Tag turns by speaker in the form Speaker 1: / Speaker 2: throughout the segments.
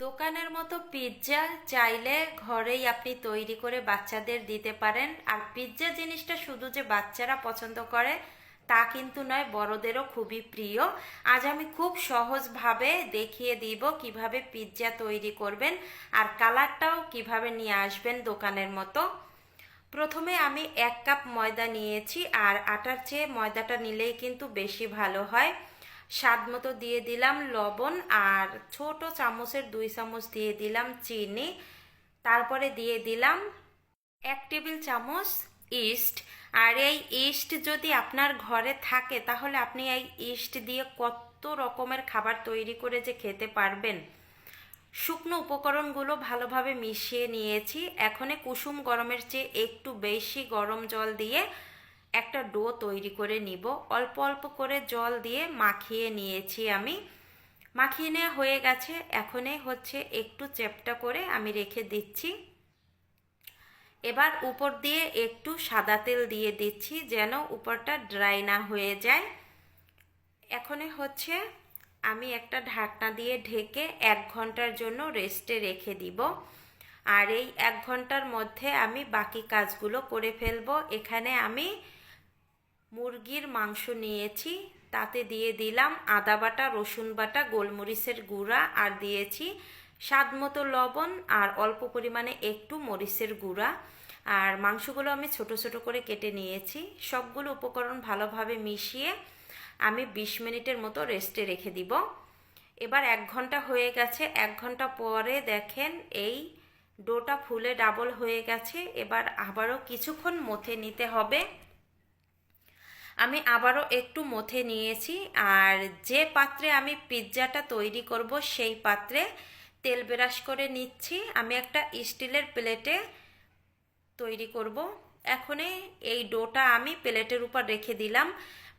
Speaker 1: দোকানের মতো পিৎজা চাইলে ঘরেই আপনি তৈরি করে বাচ্চাদের দিতে পারেন। আর পিৎজা জিনিসটা শুধু যে বাচ্চারা পছন্দ করে তা কিন্তু নয়, বড়দেরও খুবই প্রিয়। আজ আমি খুব সহজভাবে দেখিয়ে দিব কিভাবে পিৎজা তৈরি করবেন আর কালারটাও কিভাবে নিয়ে আসবেন দোকানের মতো। প্রথমে আমি 1 কাপ ময়দা নিয়েছি, আর আটার চেয়ে ময়দাটা নিলেই কিন্তু বেশি ভালো হয়। স্বাদ মতো দিয়ে দিলাম লবণ, আর ছোট চামচের 2 চামচ দিয়ে দিলাম চিনি। তারপরে দিয়ে দিলাম 1 টেবিল চামচ ইস্ট। আর এই ইস্ট যদি আপনার ঘরে থাকে তাহলে আপনি এই ইস্ট দিয়ে কত রকমের খাবার তৈরি করে যে খেতে পারবেন। শুকনো উপকরণগুলো ভালোভাবে মিশিয়ে নিয়েছি। এখন কুসুম গরমের চেয়ে একটু বেশি গরম জল দিয়ে একটা ডো তৈরি করে নিব। অল্প অল্প করে জল দিয়ে মাখিয়ে নিয়েছি আমি। মাখিয়ে নেওয়া হয়ে গেছে। এখন একটু চ্যাপ্টা করে আমি রেখে দিচ্ছি। এবার উপর দিয়ে একটু সাদা তেল দিয়ে দিচ্ছি যেন উপরটা ড্রাই না হয়ে যায়। এখন আমি একটা ঢাকনা দিয়ে ঢেকে 1 ঘন্টার জন্য রেস্টে রেখে দিব। আর এই 1 ঘন্টার মধ্যে আমি বাকি কাজগুলো করে ফেলবো। এখানে আমি মুরগির মাংস নিয়েছি, তাতে দিয়ে দিলাম আদা বাটা, রসুন বাটা, গোলমরিচের গুঁড়া, আর দিয়েছি স্বাদ মতো লবণ আর অল্প পরিমাণে একটু মরিচের গুঁড়া। আর মাংসগুলো আমি ছোট ছোট করে কেটে নিয়েছি। সবগুলো উপকরণ ভালোভাবে মিশিয়ে আমি 20 মিনিটের মতো রেস্টে রেখে দিব। এবার 1 ঘন্টা হয়ে গেছে। 1 ঘন্টা পরে দেখেন এই ডোটা ফুলে ডাবল হয়ে গেছে। এবার আবারও কিছুক্ষণ মথে নিতে হবে। আমি আবারও একটু মথে নিয়েছি। আর যে পাত্রে আমি পিৎজাটা তৈরি করব সেই পাত্রে তেল ব্রাশ করে নিচ্ছি। আমি একটা স্টিলের প্লেটে তৈরি করব। এখন এই ডোটা আমি প্লেটের উপর রেখে দিলাম।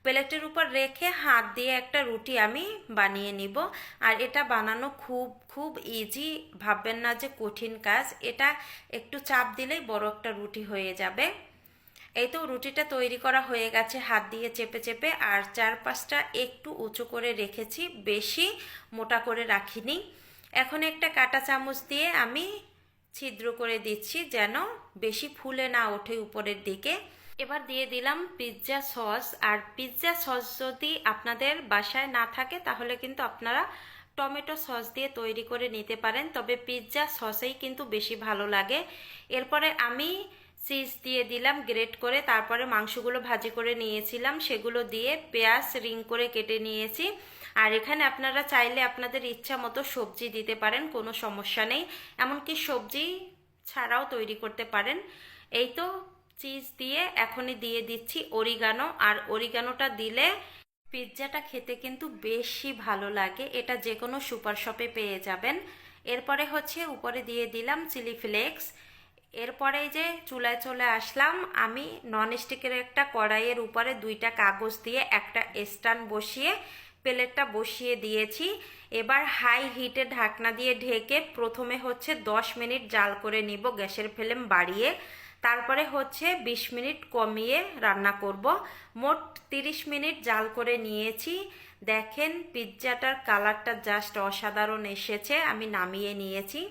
Speaker 1: প্লেটের উপর রেখে হাত দিয়ে একটা রুটি আমি বানিয়ে নিব। আর এটা বানানো খুব খুব ইজি, ভাববেন না যে কঠিন কাজ। এটা একটু চাপ দিলেই বড় একটা রুটি হয়ে যাবে। এই তো রুটিটা তৈরি করা হয়ে গেছে হাত দিয়ে চেপে চেপে। আর চারপাশটা একটু উঁচু করে রেখেছি, বেশি মোটা করে রাখিনি। এখন একটা কাঁটা চামচ দিয়ে আমি ছিদ্র করে দিচ্ছি যেন বেশি ফুলে না ওঠে উপরের দিকে। এবার দিয়ে দিলাম পিৎজা সস। আর পিৎজা সস যদি আপনাদের বাসায় না থাকে তাহলে কিন্তু আপনারা টমেটো সস দিয়ে তৈরি করে নিতে পারেন, তবে পিৎজা সসেই কিন্তু বেশি ভালো লাগে। এরপরে আমি চিজ দিয়ে দিলাম গ্রেট করে। তারপরে মাংসগুলো ভাজি করে নিয়েছিলাম সেগুলো দিয়ে পেঁয়াজ রিং করে কেটে নিয়েছি। আর এখানে আপনারা চাইলে আপনাদের ইচ্ছা মতো সবজি দিতে পারেন, কোনো সমস্যা নেই। এমনকি সবজি ছাড়াও তৈরি করতে পারেন। এই তো চিজ দিয়ে এখনই দিয়ে দিচ্ছি অরিগানো। আর অরিগানোটা দিলে পিৎজাটা খেতে কিন্তু বেশি ভালো লাগে। এটা যে কোনো সুপার শপে পেয়ে যাবেন। এরপরে উপরে দিয়ে দিলাম চিলি ফ্লেক্স। এরপরে যে চুলায় চলে আসলাম। আমি ননস্টিকের একটা কড়াইয়ের উপরে 2টা কাগজ দিয়ে একটা স্ট্যান্ড বসিয়ে প্লেটটা বসিয়ে দিয়েছি। এবার হাই হিটে ঢাকনা দিয়ে ঢেকে প্রথমে 10 মিনিট জাল করে নিব গ্যাসের ফ্লেম বাড়িয়ে। তারপরে 20 মিনিট কমিয়ে রান্না করব। মোট 30 মিনিট জাল করে নিয়েছি। দেখেন পিৎজাটার কালারটা জাস্ট অসাধারণ এসেছে। আমি নামিয়ে নিয়েছি।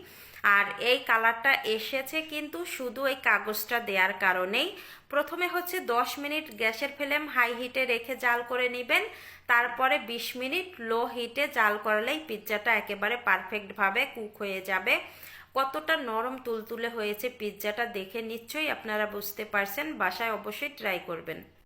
Speaker 1: আর এই কালারটা এসেছে কিন্তু শুধু এই কাগজটা দেওয়ার কারণেই। প্রথমে 10 মিনিট গ্যাসের ফ্লেম হাই হিটে রেখে জাল করে নেবেন। তারপরে 20 মিনিট লো হিটে জাল করলেই পিৎজাটা একেবারে পারফেক্টভাবে কুক হয়ে যাবে। কতটা নরম তুলতুলে হয়েছে পিৎজাটা দেখে নিশ্চয়ই আপনারা বুঝতে পারছেন। বাসায় অবশ্যই ট্রাই করবেন।